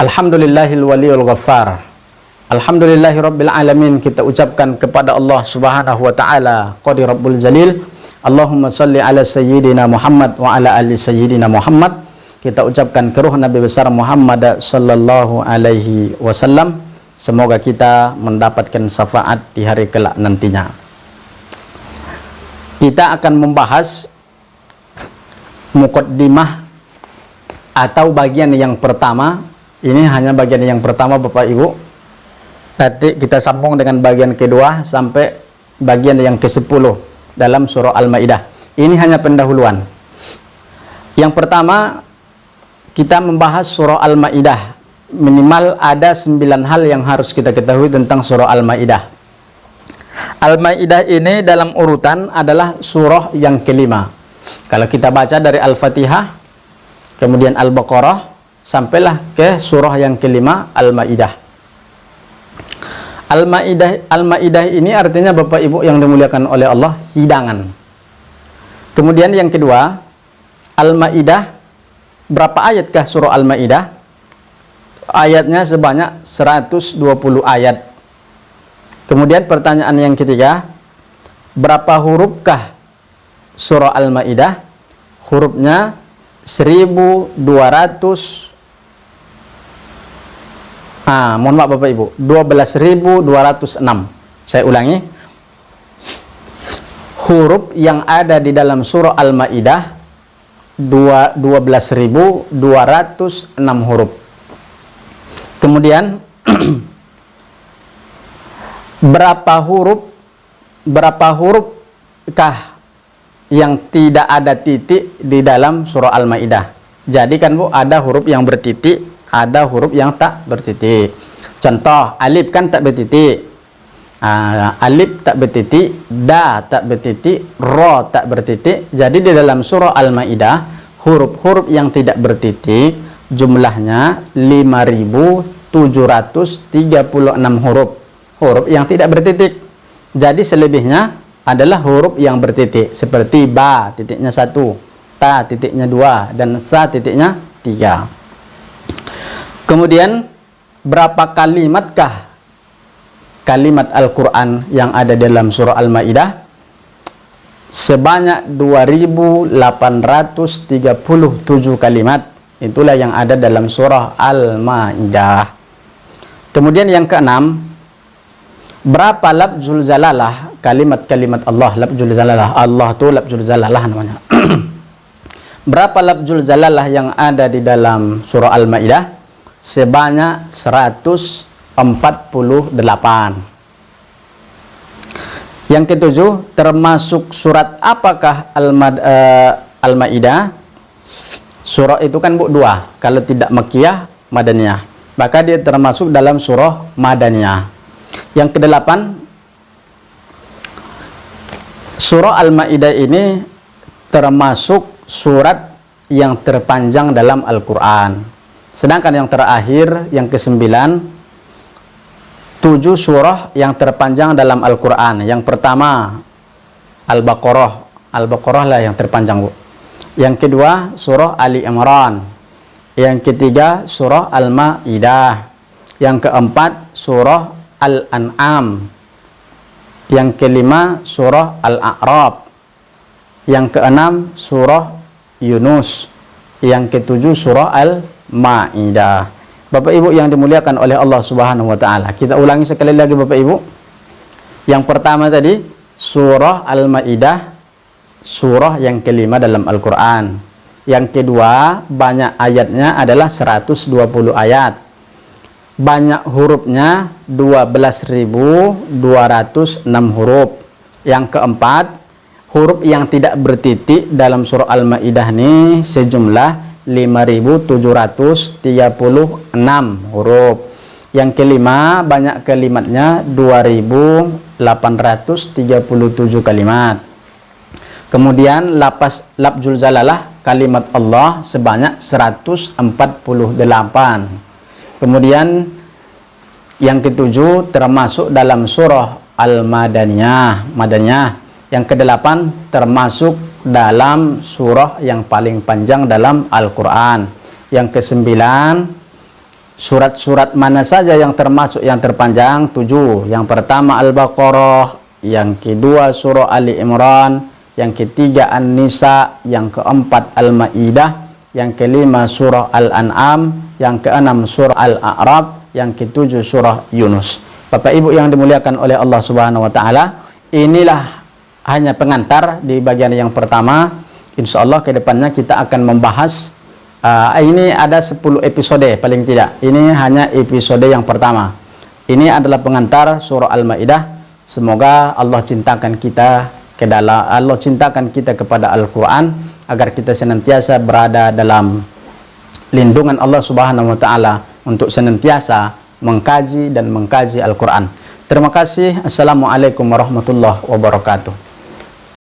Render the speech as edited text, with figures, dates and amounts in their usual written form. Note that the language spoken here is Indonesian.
Alhamdulillahil waliyul ghaffar. Alhamdulillahirabbil alamin. Kita ucapkan kepada Allah Subhanahu wa taala Qadir Rabbul Jalil. Allahumma salli ala sayyidina Muhammad wa ala ali sayyidina Muhammad. Kita ucapkan ke ruh Nabi besar Muhammad sallallahu alaihi wasallam. Semoga kita mendapatkan syafaat di hari kelak nantinya. Kita akan membahas muqaddimah atau bagian yang pertama. Ini hanya bagian yang pertama Bapak Ibu. Nanti kita sambung dengan bagian kedua sampai bagian yang ke-10 dalam surah Al-Maidah. Ini hanya pendahuluan. Yang pertama kita membahas surah Al-Maidah. Minimal ada 9 hal yang harus kita ketahui tentang surah Al-Maidah. Al-Maidah ini dalam urutan adalah surah yang kelima. Kalau kita baca dari Al-Fatihah, kemudian Al-Baqarah, sampailah ke surah yang kelima, Al-Maidah. Al-Maidah ini artinya Bapak Ibu yang dimuliakan oleh Allah, hidangan. Kemudian yang kedua, Al-Maidah, berapa ayatkah surah Al-Maidah? Ayatnya sebanyak 120 ayat. Kemudian pertanyaan yang ketiga, berapa hurufkah surah Al-Maidah? Hurufnya 1200. Mohon maaf Bapak Ibu, 12.206. Saya ulangi. Huruf yang ada di dalam surah Al-Maidah 12.206 huruf. Kemudian berapa hurufkah yang tidak ada titik di dalam surah Al-Maidah? Jadi kan Bu, ada huruf yang bertitik, ada huruf yang tak bertitik. Contoh, alif kan tak bertitik. Alif tak bertitik, da tak bertitik, ro tak bertitik. Jadi di dalam surah Al-Maidah, huruf-huruf yang tidak bertitik jumlahnya 5.736 huruf. Huruf yang tidak bertitik. Jadi selebihnya adalah huruf yang bertitik. Seperti ba titiknya 1, ta titiknya 2, dan sa titiknya 3. Kemudian berapa kalimatkah kalimat Al-Quran yang ada dalam surah Al-Maidah? Sebanyak 2.837 kalimat. Itulah yang ada dalam surah Al-Maidah. Kemudian yang keenam, berapa lafzul jalalah, kalimat-kalimat Allah. Lafzul jalalah, Allah itu lafzul jalalah namanya. Berapa lafzul jalalah yang ada di dalam surah Al-Maidah? Sebanyak 148. Yang ketujuh, termasuk surat apakah Al-Maidah? Surah itu kan Bu 2, kalau tidak Makkiyah, Madaniyah. Maka dia termasuk dalam surah Madaniyah. Yang kedelapan, surah Al-Maidah ini termasuk surat yang terpanjang dalam Al-Quran. Sedangkan yang terakhir, yang ke-9, 7 surah yang terpanjang dalam Al-Quran. Yang pertama, Al-Baqarah. Al-Baqarah lah yang terpanjang Bu. Yang kedua, surah Ali Imran. Yang ketiga, surah Al-Maidah. Yang keempat, surah Al-An'am. Yang kelima, surah Al-A'raf. Yang keenam, surah Yunus. Yang ketujuh, surah Al-Maidah. Bapak Ibu yang dimuliakan oleh Allah Subhanahu wa taala. Kita ulangi sekali lagi Bapak Ibu. Yang pertama tadi, surah Al-Maidah, surah yang kelima dalam Al-Quran. Yang kedua, banyak ayatnya adalah 120 ayat. Banyak hurufnya 12.206 huruf. Yang keempat, huruf yang tidak bertitik dalam surah Al-Maidah ini sejumlah 5.736 huruf. Yang kelima, banyak kalimatnya 2.837 kalimat. Kemudian lafzul jalalah, kalimat Allah sebanyak 148. Kemudian yang ketujuh termasuk dalam surah Al-Madaniyah. Yang kedelapan termasuk dalam surah yang paling panjang dalam Al-Quran. Yang kesembilan Surat-surat mana saja yang termasuk yang terpanjang? 7. Yang pertama Al-Baqarah, yang kedua surah Ali Imran, yang ketiga An-Nisa, yang keempat Al-Maidah, yang kelima surah Al-An'am, yang keenam surah Al-A'raf, yang ketujuh surah Yunus. Bapak Ibu yang dimuliakan oleh Allah Subhanahu wa taala, inilah hanya pengantar di bagian yang pertama. Insya Allah ke depannya kita akan membahas ini ada 10 episode paling tidak. Ini hanya episode yang pertama. Ini adalah pengantar surah Al-Maidah. Semoga Allah cintakan kita kepada Al-Quran, agar kita senantiasa berada dalam lindungan Allah Subhanahu wa taala untuk senantiasa mengkaji Al-Quran. Terima kasih. Assalamualaikum warahmatullahi wabarakatuh.